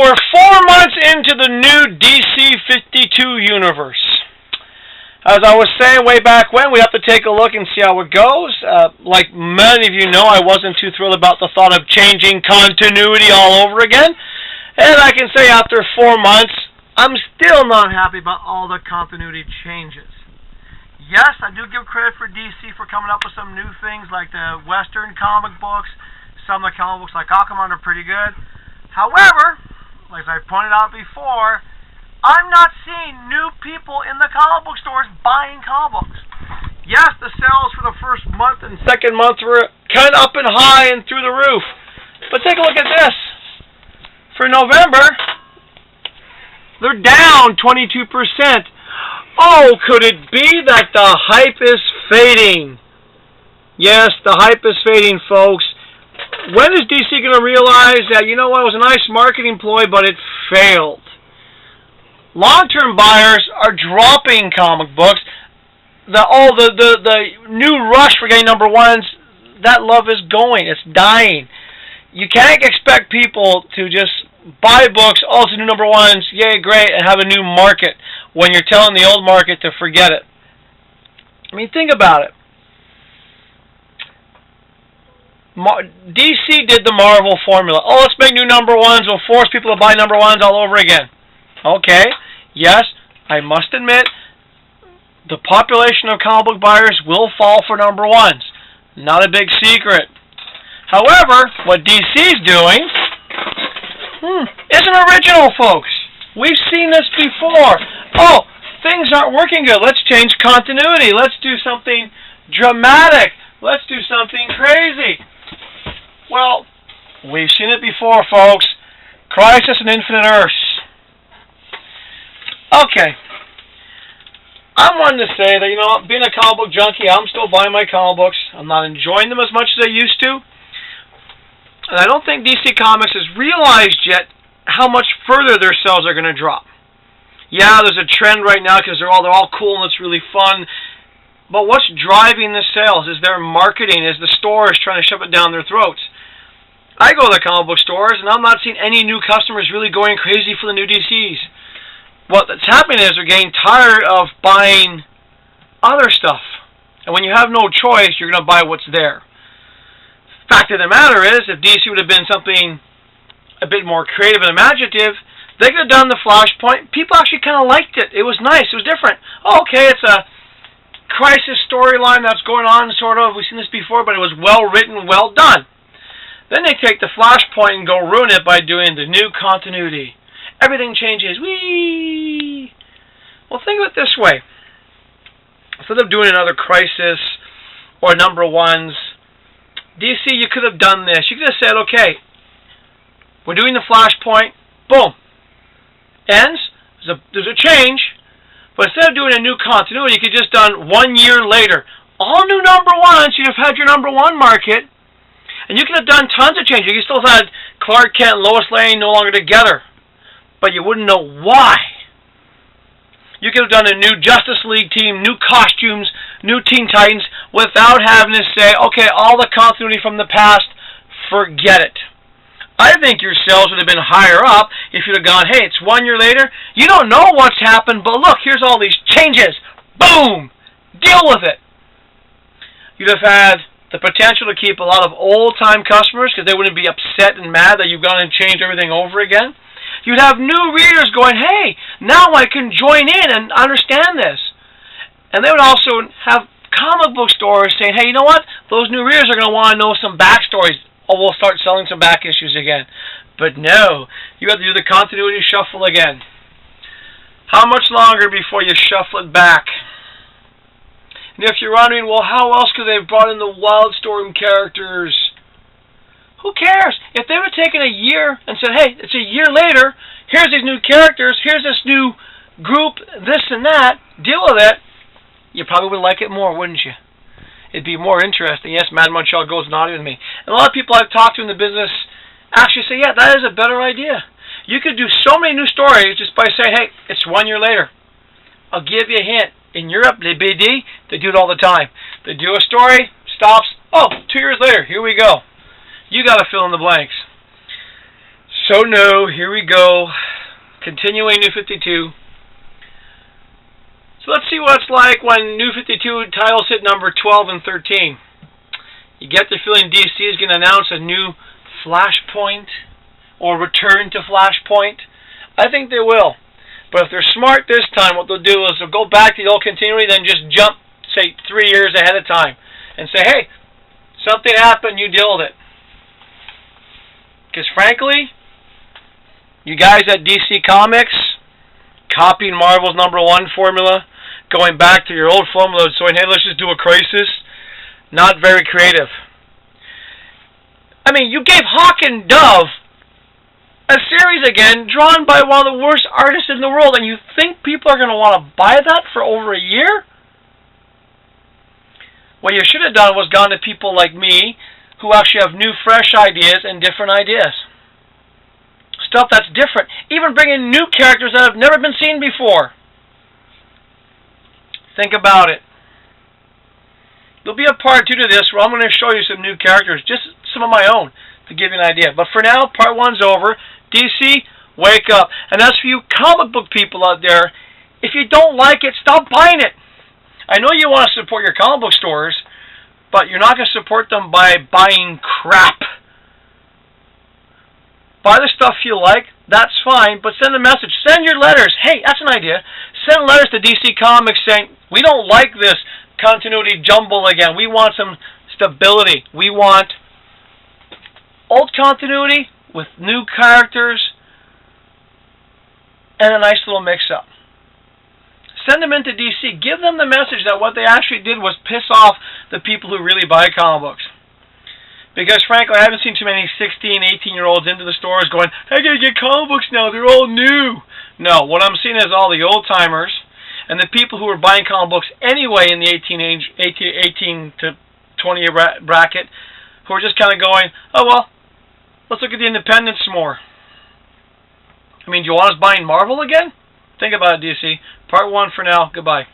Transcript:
we're 4 months into the new DC 52 universe. As I was saying way back when, we have to take a look and see how it goes. Like many of you know, I wasn't too thrilled about the thought of changing continuity all over again. And I can say after 4 months, I'm still not happy about all the continuity changes. Yes, I do give credit for DC for coming up with some new things like the Western comic books. Some of the comic books like Aquaman are pretty good. However, like I pointed out before, I'm not seeing new people in the comic book stores buying comic books. Yes, the sales for the first month and second month were kind of up and high and through the roof. But take a look at this. For November, they're down 22%. Oh, could it be that the hype is fading? Yes, the hype is fading, folks. When is DC going to realize that, you know what, it was a nice marketing ploy, but it failed? Long-term buyers are dropping comic books. The new rush for getting number ones, that love is going. It's dying. You can't expect people to just buy books, oh, it's a new number ones, yay, great, and have a new market when you're telling the old market to forget it. I mean, think about it. DC did the Marvel formula. Oh, let's make new number ones. We'll force people to buy number ones all over again. Okay, yes, I must admit, the population of comic book buyers will fall for number ones. Not a big secret. However, what DC's doing isn't original, folks. We've seen this before. Oh, things aren't working good. Let's change continuity. Let's do something dramatic. Let's do something crazy. Well, we've seen it before, folks. Crisis on Infinite Earths. Okay. I'm one to say that, you know, being a comic book junkie, I'm still buying my comic books. I'm not enjoying them as much as I used to. And I don't think DC Comics has realized yet how much further their sales are going to drop. Yeah, there's a trend right now because they're all cool and it's really fun. But what's driving the sales? Is their marketing? Is the stores trying to shove it down their throats? I go to the comic book stores and I'm not seeing any new customers really going crazy for the new DCs. What's happening is they're getting tired of buying other stuff. And when you have no choice, you're going to buy what's there. Fact of the matter is, if DC would have been something a bit more creative and imaginative, they could have done the Flashpoint. People actually kind of liked it. It was nice. It was different. Oh, okay, it's a crisis storyline that's going on, sort of. We've seen this before, but it was well written, well done. Then they take the Flashpoint and go ruin it by doing the new continuity. Everything changes. Whee! Well, think of it this way. Instead of doing another crisis or number ones, DC, you could have done this. You could have said, okay, we're doing the Flashpoint. Boom. Ends. There's a change. But instead of doing a new continuity, you could have just done 1 year later. All new number ones, you'd have had your number one market. And you could have done tons of changes. You still had Clark Kent and Lois Lane no longer together. But you wouldn't know why. You could have done a new Justice League team, new costumes, new Teen Titans, without having to say, okay, all the continuity from the past, forget it. I think your sales would have been higher up if you'd have gone, hey, it's 1 year later. You don't know what's happened, but look, here's all these changes. Boom! Deal with it. You'd have had the potential to keep a lot of old-time customers because they wouldn't be upset and mad that you've gone and changed everything over again. You'd have new readers going, hey, now I can join in and understand this. And they would also have comic book stores saying, hey, you know what? Those new readers are going to want to know some backstories. Oh, we'll start selling some back issues again. But no, you have to do the continuity shuffle again. How much longer before you shuffle it back? And if you're wondering, well, how else could they have brought in the Wildstorm characters? Who cares? If they would have taken a year and said, hey, it's a year later, here's these new characters, here's this new group, this and that, deal with it, you probably would like it more, wouldn't you? It'd be more interesting. Yes, Mad Montreal goes naughty with me. And a lot of people I've talked to in the business actually say, yeah, that is a better idea. You could do so many new stories just by saying, hey, it's 1 year later. I'll give you a hint. In Europe, the BD, they do it all the time. They do a story, stops, oh, 2 years later, here we go. You got to fill in the blanks. So no, here we go. Continuing New 52. So let's see what it's like when New 52 titles hit number 12 and 13. You get the feeling DC is going to announce a new Flashpoint or return to Flashpoint. I think they will. But if they're smart this time, what they'll do is they'll go back to the old continuity, then just jump, say, 3 years ahead of time. And say, hey, something happened, you deal with it. Because frankly, you guys at DC Comics, copying Marvel's #1 formula, going back to your old formula, saying, hey, let's just do a Crisis, not very creative. I mean, you gave Hawk and Dove a series again, drawn by one of the worst artists in the world, and you think people are going to want to buy that for over a year? What you should have done was gone to people like me, who actually have new, fresh ideas and different ideas. Stuff that's different. Even bringing new characters that have never been seen before. Think about it. There'll be a part 2 to this where I'm going to show you some new characters, just some of my own, to give you an idea. But for now, part 1's over. DC, wake up. And as for you comic book people out there, if you don't like it, stop buying it. I know you want to support your comic book stores, but you're not going to support them by buying crap. Buy the stuff you like, that's fine, but send a message. Send your letters. Hey, that's an idea. Send letters to DC Comics saying, we don't like this continuity jumble again. We want some stability. We want old continuity with new characters and a nice little mix-up. Send them into DC. Give them the message that what they actually did was piss off the people who really buy comic books. Because, frankly, I haven't seen too many 16, 18-year-olds into the stores going, I gotta get comic books now, they're all new. No, what I'm seeing is all the old-timers and the people who are buying comic books anyway in the 18 to 20 bracket, who are just kind of going, oh, well, let's look at the independents more. I mean, do you want us buying Marvel again? Think about it, DC. Part 1 for now. Goodbye.